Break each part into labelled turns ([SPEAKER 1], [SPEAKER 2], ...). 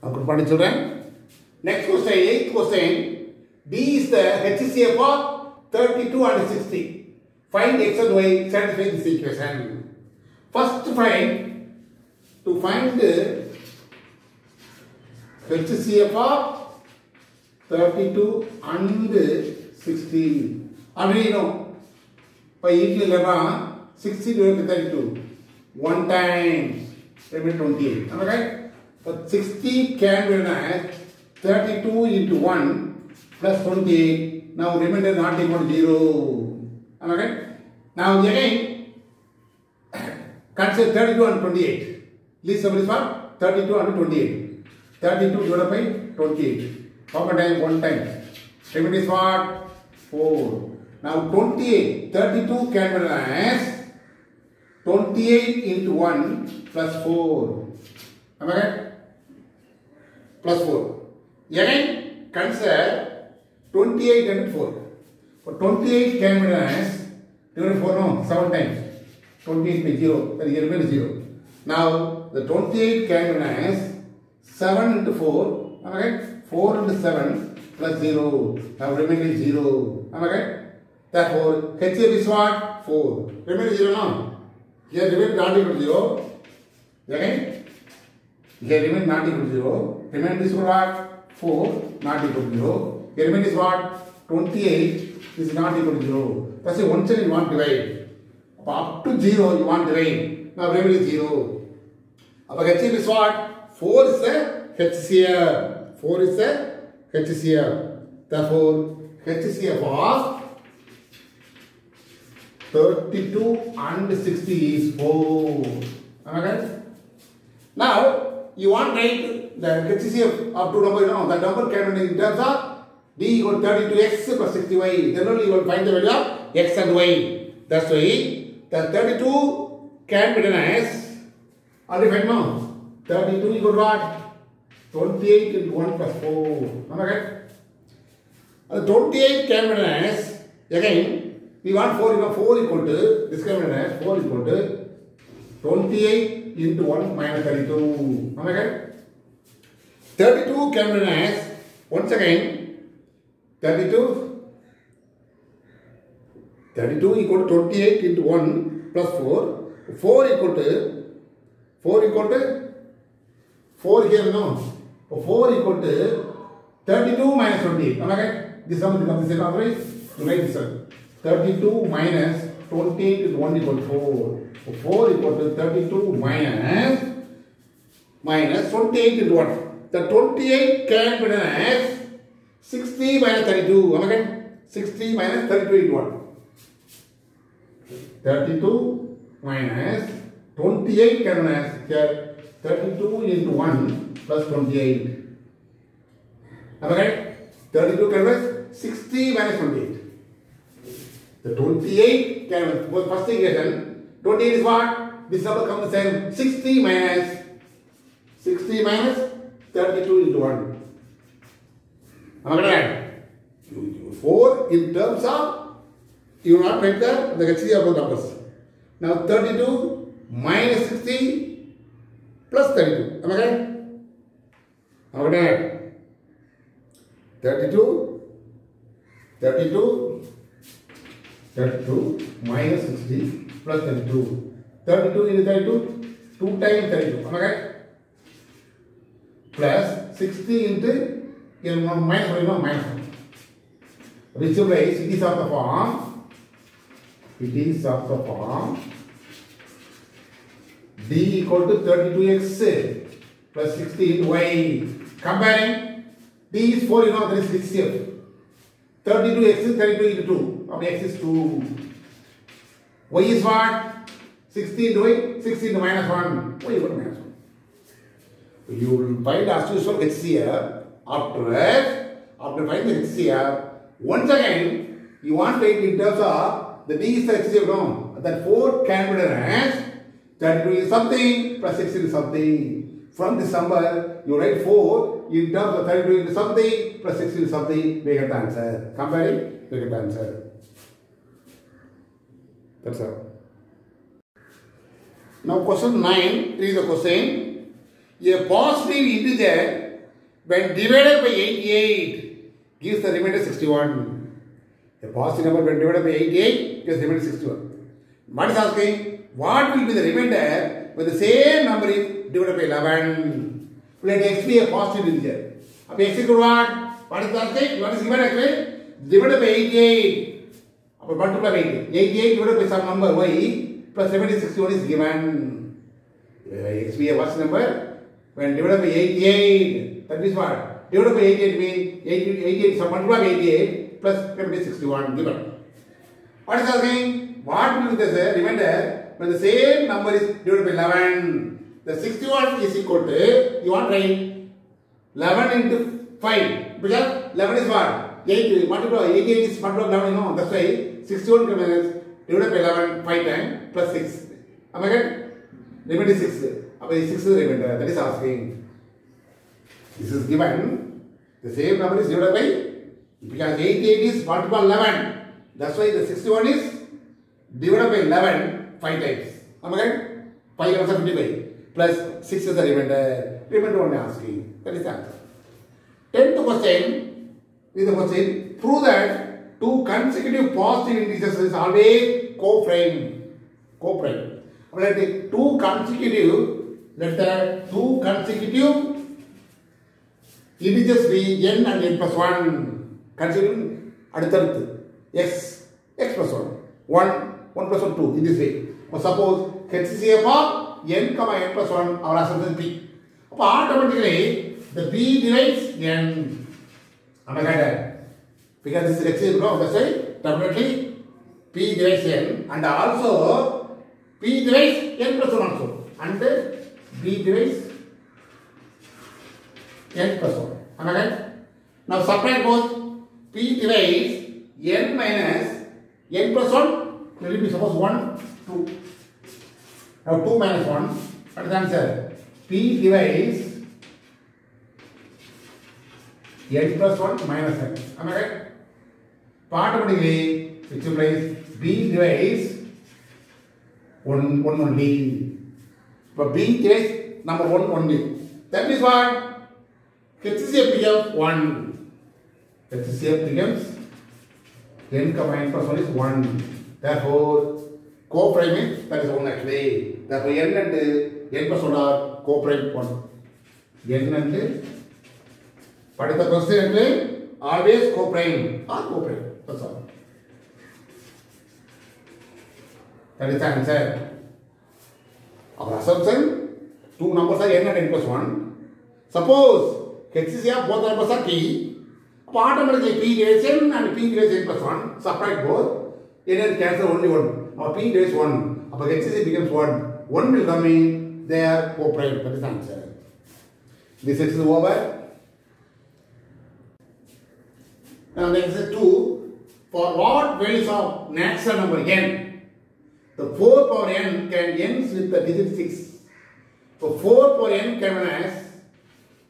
[SPEAKER 1] Good morning, children. Next question, 8th question. D is the HCF of 32 and 60. Find x and y, satisfy this equation. First to find HCF of 32 and 60. Already you know, by equal 60 divided by 32. 1 times, remainder 28. Am I right? But 60 can be written as 32 into 1 plus 28. Now remainder not equal to 0. Am I right? Now again, consider 32 and 28. Least number is what? 32 and 28. 32 divided by 28. How many times? 1 time. Remainder is what? 4. Now 28. 32 can be written as 28 into 1 plus 4. Am I right? Plus 4. Again, consider 28 and 4. For 28 can be written as divided 4 no, 7 times. 28 by 0, that is remains 0. Now, the 28 can be written as 7 into 4. Am I right? 4 into 7 plus 0. Now, remaining 0. Am I right? Therefore, HCF is what? 4. Remaining 0 now. Here remain not equal to 0. Again, here remain not equal to 0. Remainder is what? 4 not equal to 0. Here remain is what? 28 is not equal to 0. That's why one side you want to divide. Up to 0 you want to divide. Now remainder is 0. Now HCF is what? 4 is the HCF. 4 is the HCF. Therefore, HCF of 32 and 60 is 4. Am I right? Now, you want to write the HCF of two numbers, you know, that number can be in terms of D equal to 32x plus 60y. Then only you will find the value of x and y. That's why the 32 can be written as, already find now, 32 equal to what? 28 into 1 plus 4. Am I right? The 28 can be written as, again, we want 4, you know, 4 equal to, this can be written as 4 equal to 28 into 1 minus 32. Am I right? 32 can be written as, once again, 32 equal to 28 into 1 plus 4. 4 equal to 4 here, no? 4 equal to 32 minus 28. Am I right? This number becomes the same, otherwise, you write this one. 32 minus 28 into 1 equal to 4. So 4 equal to 32 minus 28 into 1. The 28 can be written as 60 minus 32. Am I right? 60 minus 32 into 1. 32 minus 28 can be written as here 32 into 1 plus 28. Am I right? 32 can be written as 60 minus 28. The 28 can be written, first equation, 28 is what? This number comes the same. 60 minus 32 into 1. Am I right? 4 in terms of, you will not write the HCF of the numbers. Now 32 minus 60 plus 32. Am I right? Am I right? 32 minus 60 plus 32. 32 into 32, 2 times 32. Am I right? Plus 60 into minus 1, no, minus 1. Which implies it is of the form. It is of the form D equal to 32x plus 60 into y. Comparing, D is 4, you know, there is 60. 32x is 32 into 2. How many x is 2? Y is what? 60 into y, 60 into minus 1. Y equal to minus 1. You will find as usual HCF. After finding the HCF, once again, you want to write in terms of the D is the HCF, no? That 4 can be written as 32 is something plus 60 is something. From this number, you write 4 in terms of 32 into something plus 60 is something, we get the answer. Comparing, we get the answer. That's all. Now question 9, read the question. A positive integer when divided by 88 gives the remainder 61. A positive number when divided by 88 gives the remainder 61. What is asking? What will be the remainder when the same number is divided by 11? Let x be a positive integer. Now x equal what? What is asking? What is given actually? Divided by 88. Multiply by 88. 88 divided by some number y plus 61 is given. X be a positive number when divided by 88. That means what? Divided by 88 means 88, so multiply by 88 plus 61 given. What is asking? What will be the remainder when the same number is divided by 11? The 61 is equal to, you want to write 11 into 5. Because 11 is what? 8 multiply 88 is multiplied by 11, no? That's why 61 divided by 11 5 times plus 6. Am I right? Remainder is 6. 6 is the remainder. That is asking. This is given. The same number is divided by, because 88 is multiplied by 11. That's why the 61 is divided by 11 5 times. Am I right? 5 11 55 plus 6 is the remainder. Remainder only asking. That is the answer. 10th question is the question. Prove that two consecutive positive integers is always co-prime. Co-prime. Let the two consecutive integers be n and n plus 1. Considering x plus 1. 1 plus 1 2 in this way. But suppose HCF of n comma n plus 1, our assumption p. Automatically the p divides n. Am I right? Because this is HCF, no? That's why definitely p divides n, and also p divides n plus 1 also, and b divides n plus 1. Am I right? Now subtract both. P divides n minus n plus 1. Let it be suppose 1, 2. Now 2 minus 1. What is the answer? P divides n plus 1 minus n. Am I right? Automatically, which implies b divides 1 only. But b divides number 1 only. That means what? HCF becomes 1. HCF becomes n comma n plus 1 is 1. Therefore, co-prime is, that is 1 actually. Therefore, n and n plus 1 are co-prime 1. N and, what is the question actually? Always co-prime or co-prime. That's all. That is the answer. Our assumption, two numbers are n and n plus 1. Suppose HCF both numbers are p. Automatically p divides n and p divides n plus 1. Subtract both. N and cancel only 1. Now p divides 1. But HCF becomes 1. 1 will come in. They are co-prime. That is the answer. This is over. Now exercise 2. For what values of natural number n, the 4 power n can ends with the digit 6. So 4 power n can be as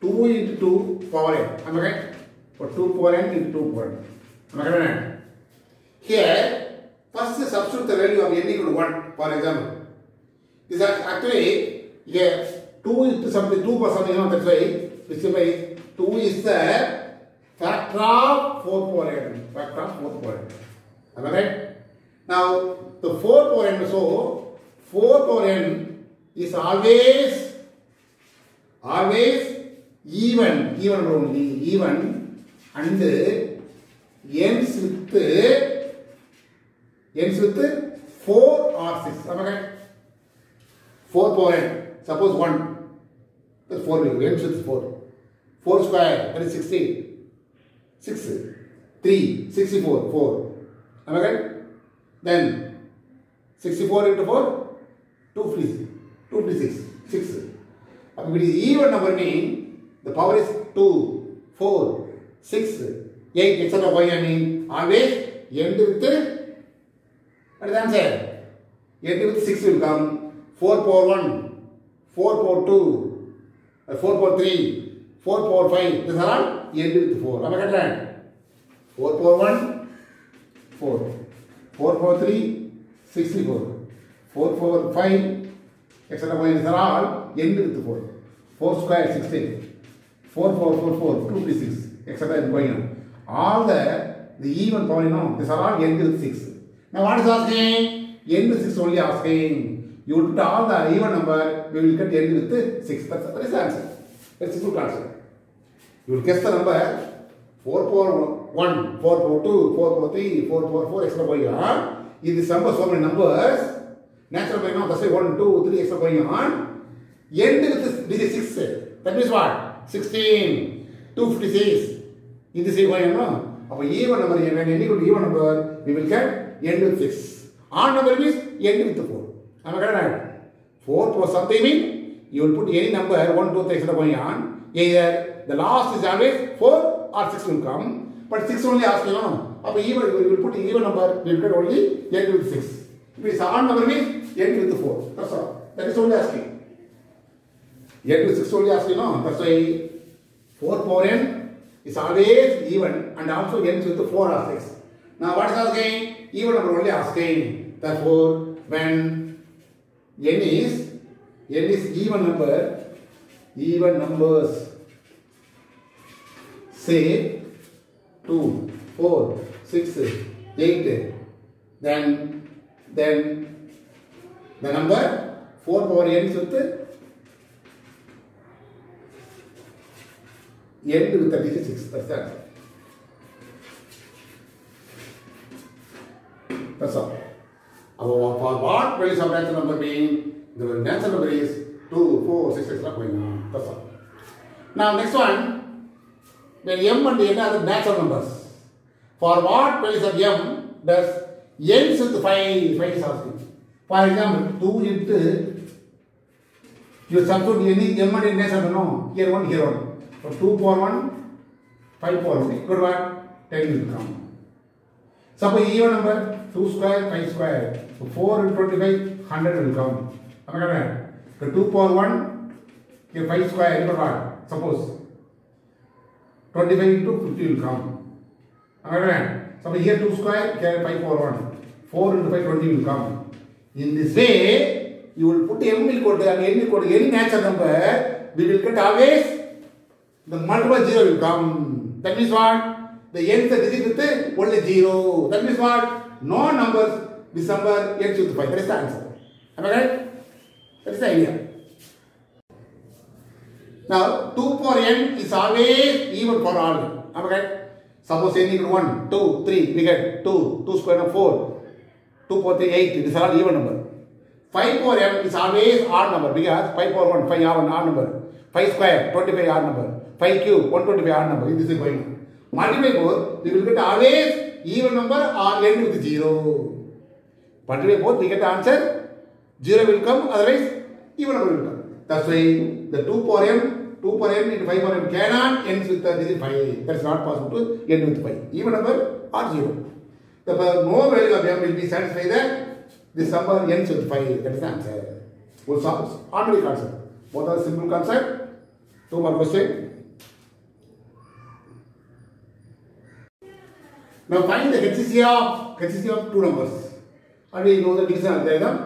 [SPEAKER 1] 2 into 2 power n. Am I right? For 2 power n into 2 power n. Am I right? Here, first substitute the value of n equal to 1, for example. This is actually, yeah, 2 into something, 2 for something, that's why, which is 2 is the factor of 4 power n. Factor of 4 power n. Am I right? Now, the 4 power n, so 4 power n is always even and ends with 4 or 6. Am I right? 4 power n. Suppose 1. That's 4 ends with 4. 4 square, that is 16. 6, 3, 64, 4. Am I right? Then 64 into 4, 256, 6. If it is even number mean, the power is 2, 4, 6, 8, etc. Why I mean always end with, what is the answer? End with 6 will come. 4 power 1, 4 power 2, 4 power 3, 4 power 5. These are all end with 4. Am I correct? 4 power 1, 4. 4 power 3, 64. 4 power 5, etc. These are all end with 4. 4 square 16. 4, 4, 4, 4, 2, 3, 6, etc. is going on. All the even polynomial, these are all end with 6. Now what is asking? End with 6 only asking. You will put all the even number, we will get end with 6. That is the answer. Very simple concept. You will guess the number 4 4 1, 4 4 2, 4 4 3, 4 4 4, etc. going on. In this number, so many numbers. Natural polynomial, that's why 1, 2, 3, etc. going on. End with digit 6. That means what? 16, 256. In this way going on. Now, even number, when n equal to even number, we will get end with 6. Odd number means end with 4. Am I correct? 4 plus something means you will put any number 1, 2, 3, etc. going on. Either the last is always 4 or 6 will come. But 6 only asking on. Now, even we will put even number, we will get only end with 6. If it is odd number means end with 4. That's all. That is only asking. End with 6 only asking on. That's why 4 power n is always even and also ends with 4 or 6. Now what is asking? Even number only asking. Therefore, when n is even number, even numbers, say 2, 4, 6, 8, then the number 4 power n is with end with 36. That's the answer. That's all. For what values of natural number being, the natural number is 2, 4, 6, etc. going on. That's all. Now next one, when m and n are the natural numbers. For what values of m does ends with 5? 5 is asking. For example, 2 into, you substitute any m and n natural number, no? Here 1, here 1. So 2 power 1, 5 power 1. Good one, 10 will come. Suppose even number 2 square, 5 square. So 4 and 25, 100 will come. Am I correct? So 2 power 1, here 5 square, good one. Suppose 25 into 50 will come. Am I correct? Suppose here 2 square, here 5 power 1. 4 into 5, 20 will come. In this way, you will put m equal to n equal to any natural number, we will get always the multiple 0 will come. That means what? The nth digit with only 0. That means what? No numbers, this number ends with 5. That is the answer. Am I right? That is the idea. Now, 2 power n is always even for all. Am I right? Suppose n equal to 1, 2, 3, we get 2, 2 square of 4, 2 power 3, 8. This is all even number. 5 power m is always odd number because 5 power 1, 5 are an odd number. 5 square, 25 odd number. 5 cube, 125 odd number. This is going on. Multiply both, we will get always even number or end with 0. Multiply both, we get the answer. 0 will come, otherwise even number will come. That's why the 2 power m into 5 power m cannot end with the digit 5. That is not possible to end with 5. Even number or 0. Therefore, no value of m will be satisfied that this number ends with 5. That is the answer. Full solve. Ordinary concept. Both are simple concept. 2 more questions. Now find the HCF of two numbers. Already you know the division algorithm.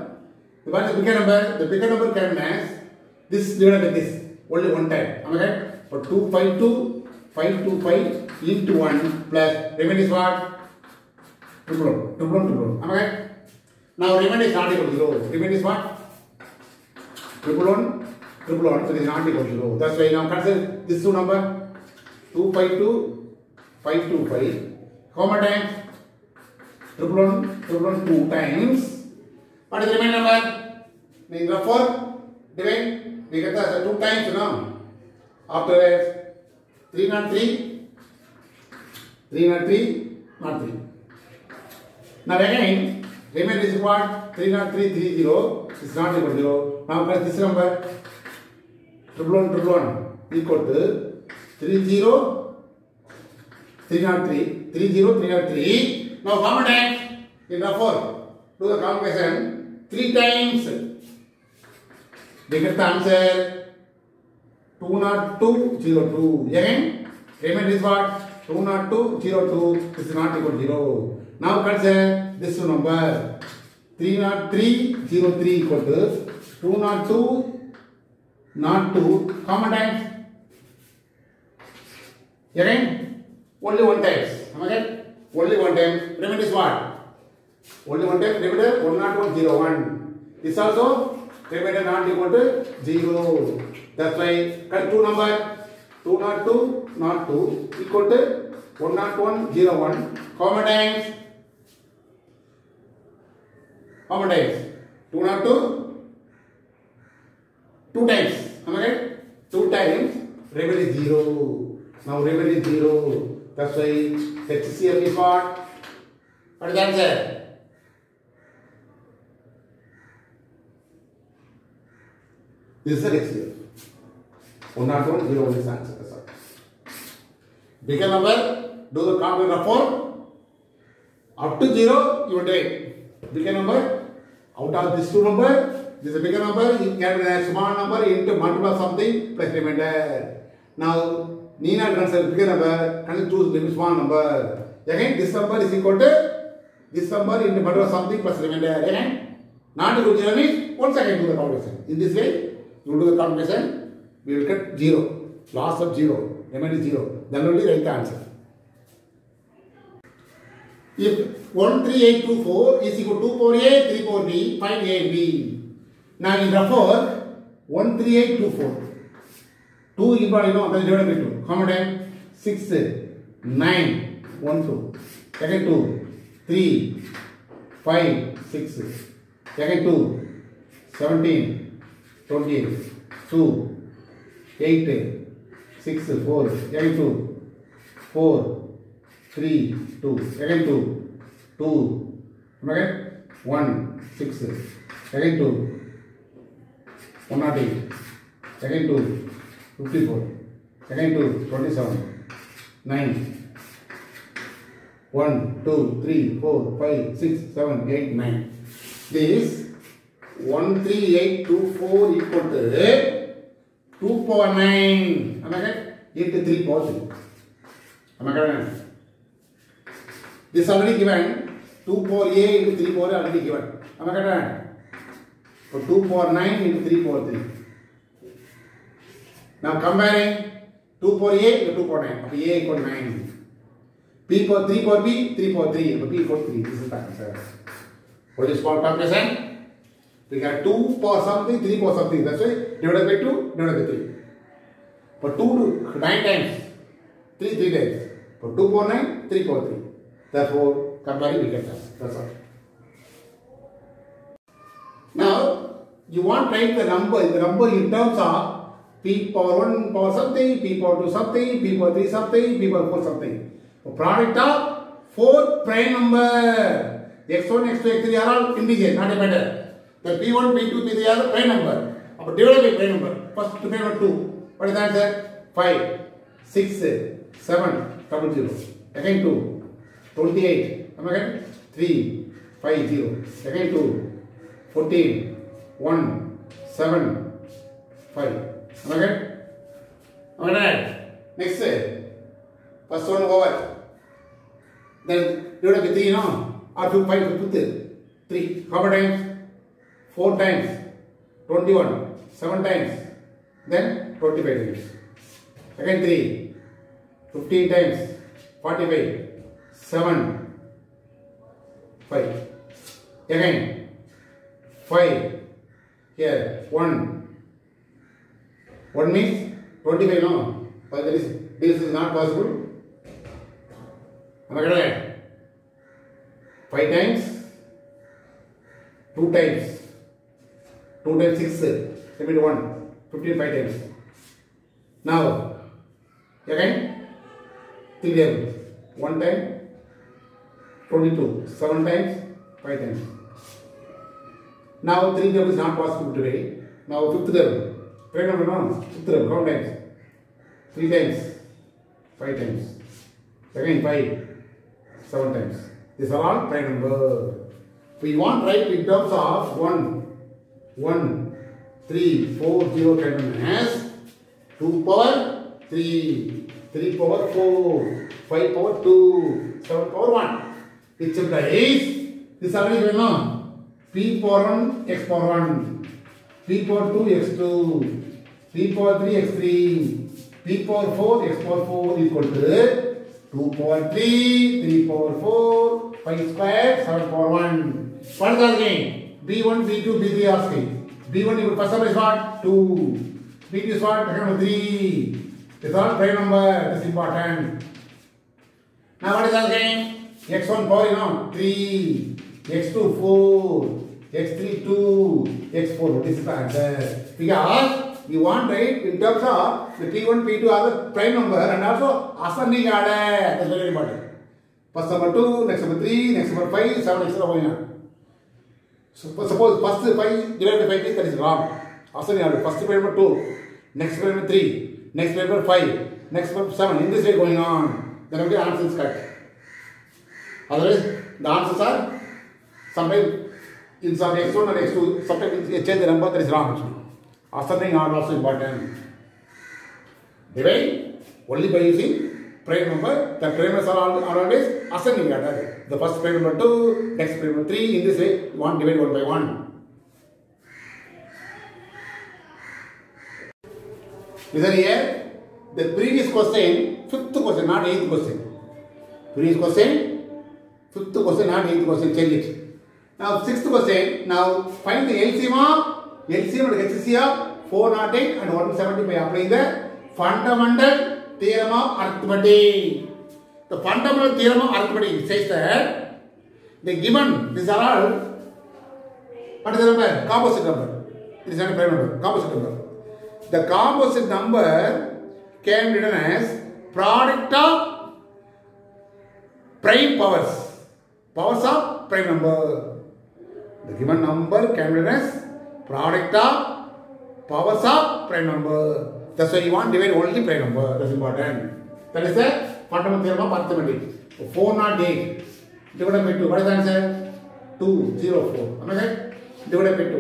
[SPEAKER 1] What is the bigger number? The bigger number can match this divided by this only one time. Am I right? For 252, 525 into 1 plus remaining is what? Triple. Am I right? Now remaining is not equal to 0. Remaining is what? Triple one. So it is not equal to 0. That's why now consider this two number 252, 525. How many times? Triple one 2 times. What is the remaining number? In the 4 divide, we get the 2 times, you know. After 303, not 3. Now again, remaining is what? 303, 30 is not equal to 0. Now get this number. Triple one equal to 30, 303. Now how many times? In the 4. Do the computation 3 times. We get the answer 20202. Again, remainder is what? 20202. This is not equal to 0. Now consider this number 30303 equal to 20202. How many times? Again, only one times. Okay? Only one time. Remainder is what? Only one time. Remainder 10101. This also remainder not equal to 0. That's why two number 202 not 2 equal to 10101. How many times? How many times? 202 2 times. Am I right? 2 times. Remainder is 0. Now remainder is 0. That's why HCF is what? What is the answer? This is the HCF. 10101 is the answer. That's all. Bigger number, do the complement of 4. Up to 0, you will take. Bigger number, out of this two number, this is a bigger number, you get a small number into multiple of something plus remainder. Now, need not consider bigger number, and choose the small number. Again, this number is equal to this number into multiple of something plus remainder. Again, not equal to 0 means once again do the calculation. In this way, you will do the calculation, we will get 0. Loss of 0, remainder is 0. Then only write the answer. If 13824 is equal to 2 power A, 3 power B, find A and B. Now in refer 13824. 2 is what you know, that is divided by 2. How many times? 6, 9, 1, 2. Second 2, 3, 5, 6. Second 2, 17, 20, 2, 8, 6, 4. Second 2, 4, 3, 2. Second 2, 2. Okay? 1, 6. Second 2, 108. Second 2, 54. Second 2, 27. 9. 1, 2, 3, 4, 5, 6, 7, 8, 9. This 13824 equal to 2 power 9. Am I correct? Into 3 power 3. Am I correct? This already given. 2 power A into 3 power A already given. Am I correct? So 2 power 9 into 3 power 3. Now comparing 2 power A to 2 power 9. A equal to 9. P power 3 power B, 3 power 3. P equal to 3. This is the answer. What is called calculation? We got 2 power something, 3 power something. That's why divided by 2, divided by 3. For 2 to 9 times, 3 times. For 2 power 9, 3 power 3. Therefore, comparing we get that. That's all. Now, you want to write the number in terms of P power 1 power something, P power 2 something, P power 3 something, P power 4 something. A product of 4 prime number. X1, X2, X3 are all integers, not a matter. The P1, P2, P3 are the prime number. But divided by prime number. First to prime number 2. What is the answer? 5, 6, 7, 00. Again 2. 28. Am I right? 3, 5, 0. Again 2. 14, 1, 7, 5. Am I right? Am I right? Next. First one over. Then divided by 3, no? Or 2, 5, 3. How many times? 4 times. 21. 7 times. Then 25 times. Again 3. 15 times. 45. 7. 5. Again 5. Here 1. 1 means 25, no? But this is not possible. Am I correct? 5 times. 2 times. 2 times 6. Repeat 1. 15 5 times. Now, again 3 times. 1 time. 22. 7 times. 5 times. Now 3 tables is not possible today. Now 5th table. Prime number no. 5th table. How many times? 3 times. 5 times. Again 5. 7 times. These are all prime number. We want to write in terms of 1, 3, 4, 0 10 as 2 power 3, 3 power 4, 5 power 2, 7 power 1. Which implies this already we know. P power 1 x power 1, P power 2 x2, P power 3 x3, p power 4 x power 4 equal to 2 power 3, 3 power 4, 5 square, 7 power 1. What is asking? B1, B2, B3 asking. B1 equal first number is what? 2. B2 is what? Second number 3. It's all prime number. This is important. Now what is asking? X1 power, 3, X2 4, X3 2, X4. This is the answer. Because you want, right, in terms of the P1, P2 are the prime number and also ascending order. That's very important. First number 2, next number 3, next number 5, 7, etc. going on. So suppose first 5 divided by 5 is that is wrong. Ascending order. First number 2, next number 3, next number 5, next number 7. In this way going on. Then the answer is correct. Otherwise, the answers are sometimes in some X1 and X2, sometimes you change the number, that is wrong actually. Ascending order also important. Divide only by using prime number. The prime numbers are always ascending order. The first prime number 2, next prime number 3. In this way, you want divide 1 by 1. Listen here. The previous question, 5th question, not 8th question. Previous question, 5th question, not 8th question. Change it. Now 6th question. Now find the LCM of LCM and HCF of 408 and 170 by applying the fundamental theorem of arithmetic. The fundamental theorem of arithmetic says that the given, these are all, what is the number? Composite number. This is not a prime number. Composite number. The composite number can be written as product of prime powers. Powers of prime number. The given number can be written as product of powers of prime number. That's why you want to divide only prime number. That's important. That is the fundamental theorem of arithmetic. 408 divided by 2. What is the answer? 204. Am I right? Divided by 2.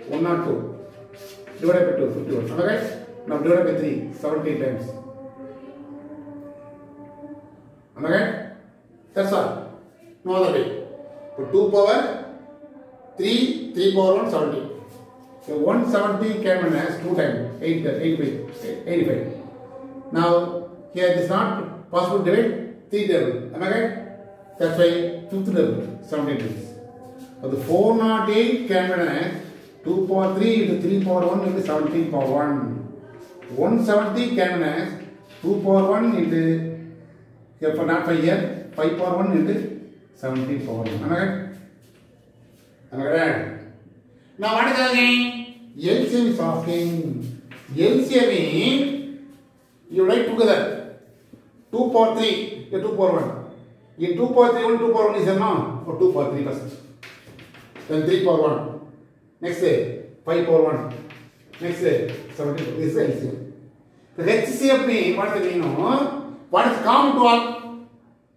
[SPEAKER 1] 102. Divided by 2. 51. Am I right? Now divided by 3. 17 times. Am I right? That's all. No other way. So 2 power 3, 3 power 1, 70. So 170 can be as 2 times, 85. Now, here it is not possible to divide 3 double. Am I right? That's why 5th double, 17 times. So the 408 can be as 2 power 3 into 3 power 1 into 17 power 1. 170 can be as 2 power 1 into, here for not 5 here, 5 power 1 into 17 power 1. Am I right? Right. Now what is asking? LCM is asking. LCM means you write together 2 power 3, 2 power 1. In 2 power 3, 1, 2 power 1 is a no? Or 2 power 3 first. Then 3 power 1. Next day, 5 power 1. Next day, 17. This is LCM. The HCF means, what is the meaning? What is common to all?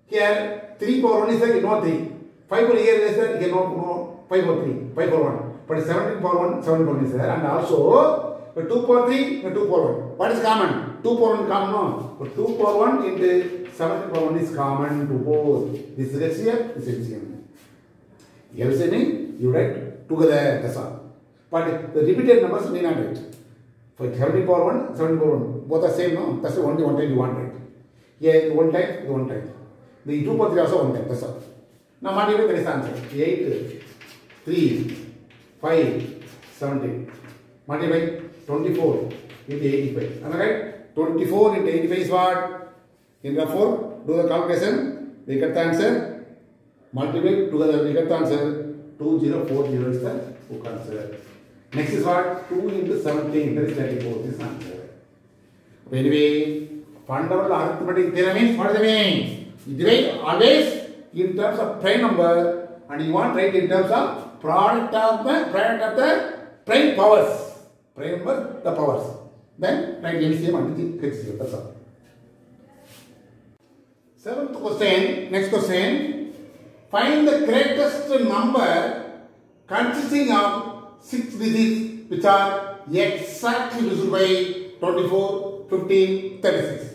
[SPEAKER 1] Here, 3 power 1 is there, no 3. 5 power here is there, here no 5 power 3, 5 power 1. But 17 power 1, 7 power 1 is there. And also, 2 power 3, 2 power 1. What is common? 2 power 1 common, no? But 2 power 1 into 17 power 1 is common to both. This is HCF, this is LCM. LCM means you write together, that's all. But the repeated numbers may not write. For 17 power 1, 17 power 1. Both are same, no? That's the only one time you want, right? Here, one time, the one time. The 2 power 3 also one time, that's all. Now, what do you get the answer? 8, 3, 5, 17. Multiply 24 into 85. Am I right? 24 into 85 is what? In the 4, do the calculation. We get the answer. Multiply together, we get the answer. 2040 is the book answer. Next is what? 2 into 17. That is 94. This answer. Anyway, fundamental arithmetic theorem means what does it mean? You divide always in terms of prime number and you want to write in terms of product of the prime powers. Prime number, the powers. Then write LCM and HCF. That's all. 7th question. Next question. Find the greatest number consisting of 6 digits which are exactly divisible by 24, 15, 36.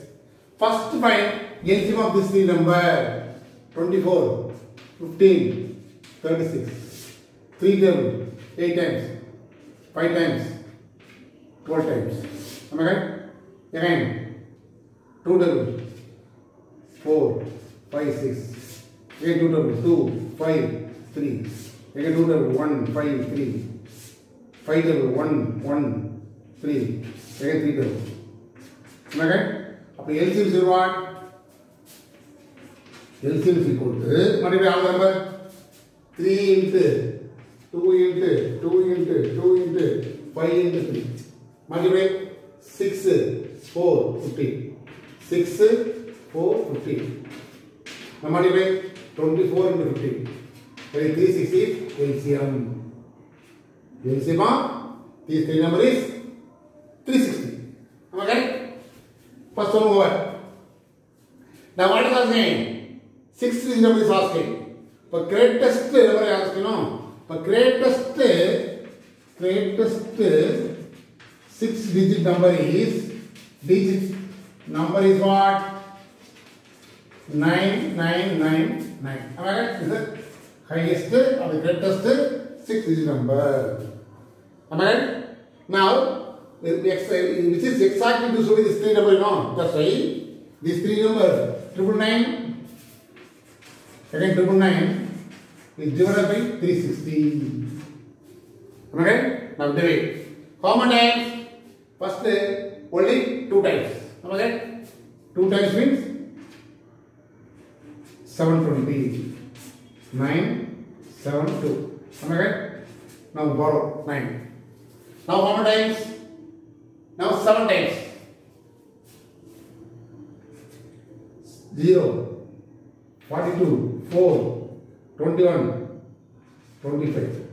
[SPEAKER 1] First find LCM of this 3 number. 24, 15, 36. 3 table, 8 times, 5 times, 12 times. Am I right? Again, 2 double 4 5 6. Again 2 double 2 5 3. Again 2 double 1 5 3. 5 double 1 1 3. Again 3 double. Okay. Now LCM is what? LCM is equal to multiply all number 3 into 2 into 2 into 2 into 5 into 3. Multiply 6 4 50. 6 4 50. Now multiply 24 into 50. 360 LCM. LCM of these three numbers is 360. Am I correct? First one over. Now what is asking? 6 digit number is asking. For greatest number is asking, no? For greatest 6 digit number is what? 9999. Am I right? Is the highest or the greatest 6 digit number. Am I right? Now, which is exactly to show this 3 number, no? That's why this 3 number 999, again 999 is divided by 360. Am I right? Now divide. How many times? First only 2 times. Am I right? 2 times means 720. 972. Am I right? Now borrow 9. Now how many times? Now 7 times. 0, 42, 4, 21, 25,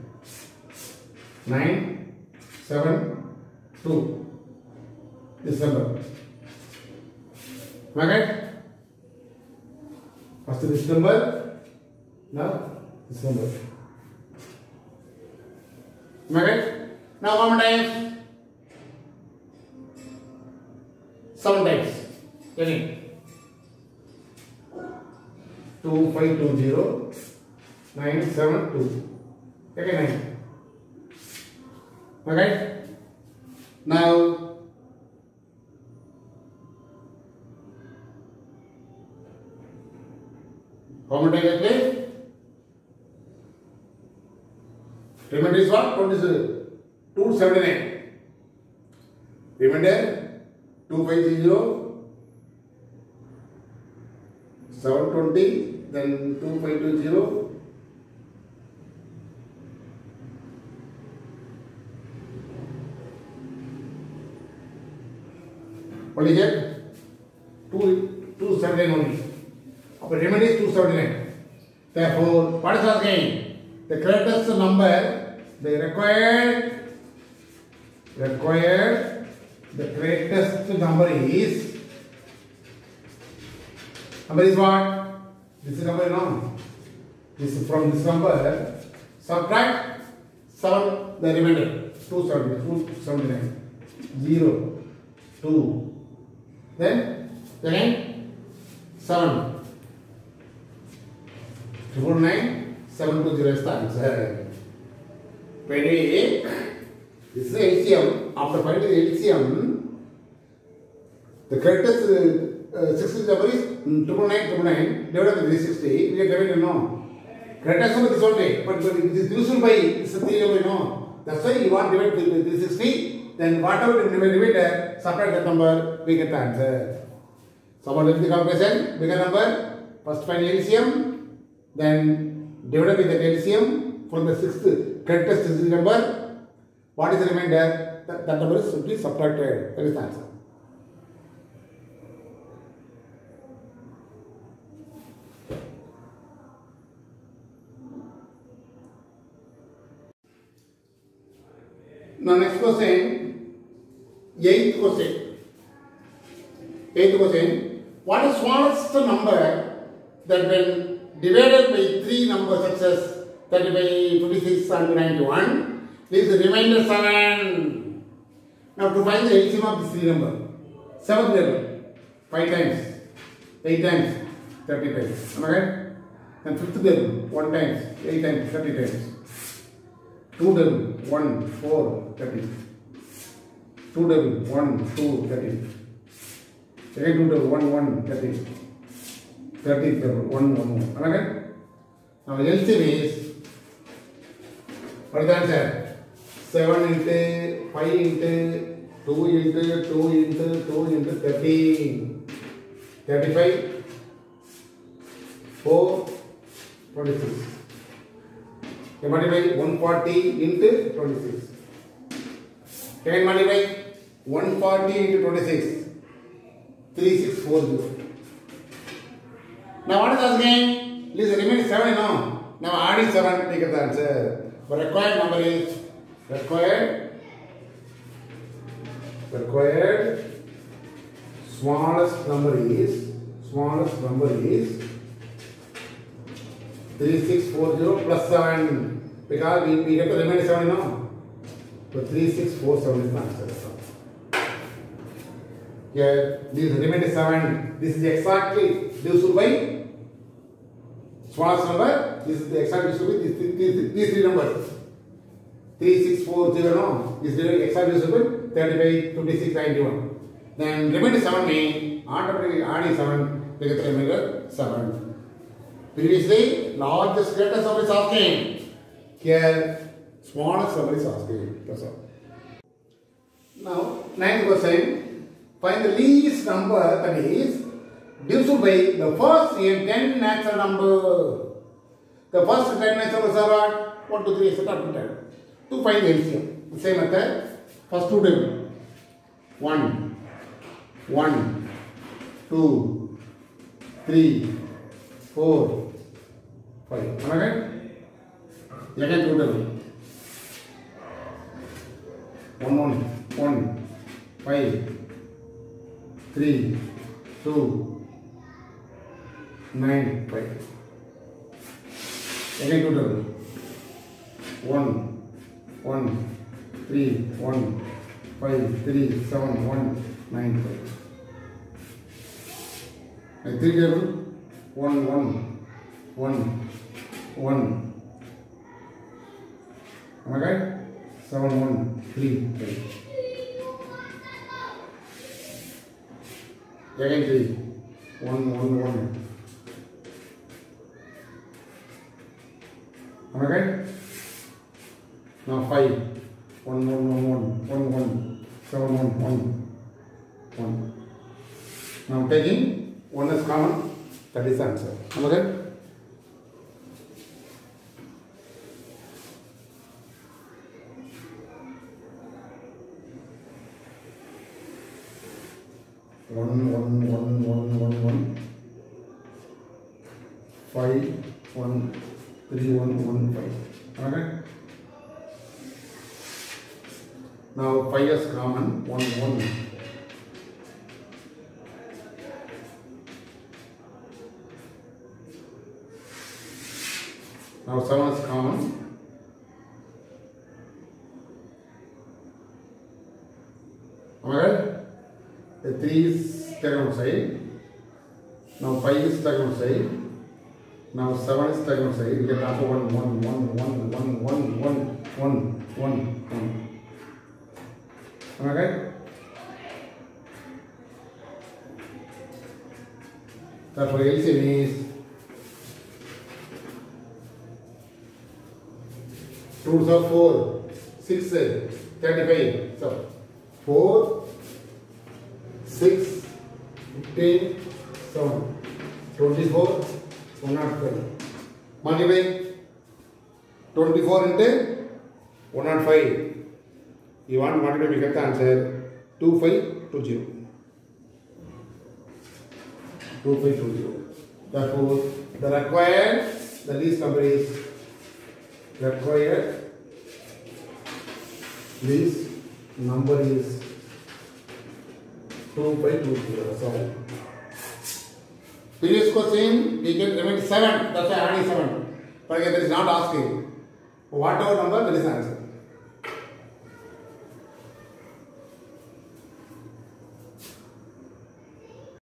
[SPEAKER 1] 9, 7, 2. This number. Am I right? First this number. Now this number. Am I right? Now how many times? 7 times. Again. 2520 972. Again 9. Okay. Now how many times again? Remainder is what? 279. Remainder 250. 720, then 2520, what is it? 279 only. Our remainder is 279. Therefore, what is asking? The greatest number, the required, the greatest number is what? This is number, no? This is from this number. Subtract 7, the remainder. 279. 0, 2. Then, again, 7. 999, 720 is the answer. Anyway, this is LCM. After finding the LCM, the greatest 60 number is 999 divided by 360. We are dividing, no? Greatest number is only, but it is divisible by this 3 number, no? That's why you want to divide with 360. Then whatever you divide, subtract that number, we get the answer. Someone will the calculation, bigger number, first find LCM, then divided by the LCM from the 6th greatest number. What is the remainder? That number is simply subtracted. That is the answer. Now next question, 8th question. 8th question, what is smallest number that when divided by 3 numbers such as 35, 56 and 91 leaves the remainder 7. Now to find the LCM of this 3 number, 7th level, 5 times, 8 times, 30 times. Am I right? And 5th level, 1 times, 8 times, 30 times. 2 double, 1, 4, 30. 2 double, 1, 2, 30. Second 2 1 1 30. 30 1 1 1. Okay? Now LCM is, what is the answer? 7 into 5 into 2 into 2 into 2 into 13. 35 4 26. You multiply 140 into 26. Can multiply 140 into 26. 3640. Now what is asking? Please remain 7 now. Now adding 7, we get the answer. But required number is required smallest number is 3640 plus 7, because we get the remaining 7 now. So 3647 is the answer. Here, this remaining 7, this is exactly divisible by smallest number. This is the exact divisible by these three numbers. 3640 no, this is exact divisible by 35, 56, 91. Then remaining 7 means automatically adding 7, we get the remainder 7. Previously, largest greatest number is asking. Here, smallest number is asking. That's all. Now, 9th question. Find the least number that is divisible by the first 10 natural number. The first 10 natural numbers are what? 1, 2, 3, etc. up to 10. To find the LCM. The same method. First two tables. 1, 1, 2, 3, 4, 5. Am I right? Again two tables. 1, 1, 5. 3, 2, 9, 5. Again total. 1, 1, 3, 1, 5, 3, 7, 1, 9, 5. And 3 table. 1, 1, 1, 1. Am I right? 7, 1, 3, 5. Again 3, 1, 1, 1. Am I right? Now 5, 1, 1, 1, 1, 1, 7, 1, 1, 1. Now taking 1 is common, that is the answer. Am I right? Five, 1, 3, 1, 1, 5. Okay. Now 5 is common. 1, 1. Now 7 is common. Alright. The 3 is taken outside. Now 5 is taken outside. Now 7 is taken outside. We get after 1, 1, 1, 1, 1, 1, 1, 1, 1. Am I right? Therefore, LCM is 2 of 4, 6, 35. So 4, 6, 15, 7, 24, 105. Multiply 24 into 105. You want to multiply, we get the answer 2520. 2520. Therefore, the least number is required. Least number is 2520. So, previous question, we can remain 7. That's why I added 7. But again, that is not asking. Whatever number, that is the answer.